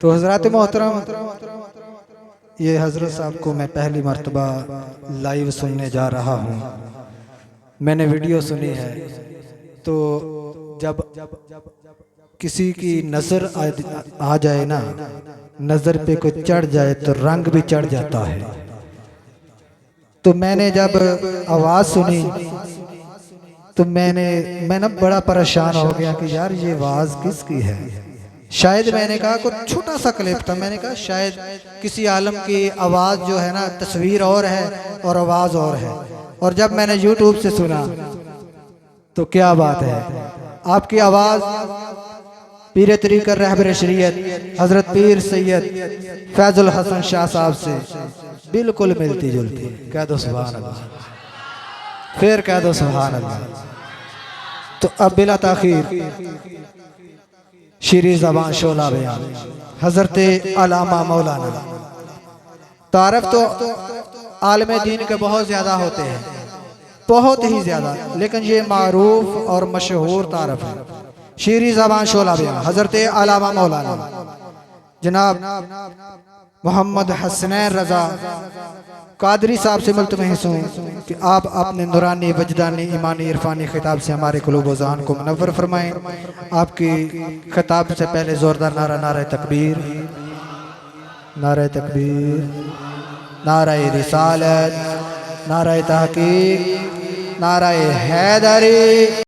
तो हज़रात मोहतरम, ये हज़रत साहब को मैं पहली मर्तबा लाइव सुनने जा रहा हूँ। मैंने वीडियो सुनी है, तो जब किसी की नज़र आ जाए ना, नज़र पे कोई चढ़ जाए तो रंग भी चढ़ जाता है। तो मैंने जब आवाज़ सुनी तो मैं ना बड़ा परेशान हो गया कि यार ये आवाज़ किसकी है। शायद मैंने कहा कुछ छोटा सा क्लिप था, मैंने कहा शायद किसी आलम की आवाज़ जो है ना, तस्वीर और है और आवाज़ और है। और जब मैंने यूट्यूब से सुना तो क्या बात है, आपकी आवाज़ पीर तरीक़त रहबर शरीयत हज़रत पीर सैयद फैज़ुल हसन शाह साहब से बिल्कुल मिलती जुलती। कह दो सुभान अल्लाह, फिर कह दो सुभान अल्लाह। तो अब बिला ताखीर शीरी ज़बान शोला बयान हज़रत अल्लामा मौलाना। तारफ़ तो आलम दीन के बहुत ज़्यादा होते हैं, बहुत ही ज़्यादा, लेकिन ये मारूफ और मशहूर तारफ़ है। शीरी ज़बान शोला बयान हज़रत अल्लामा मौलाना जनाब मोहम्मद हसनैन रज़ा कादरी साहब से मुल्तमस हूँ कि आप अपने नूरानी वजदानी ईमानी इरफानी खिताब से हमारे क़ुलूब व ज़हान को मुनव्वर फरमाएँ। आपकी खिताब से पहले ज़ोरदार नारा नारा तकबीर, नारा तकबीर, नारा रिसालत, नारा तहक़ीक़, नारा हैदरी।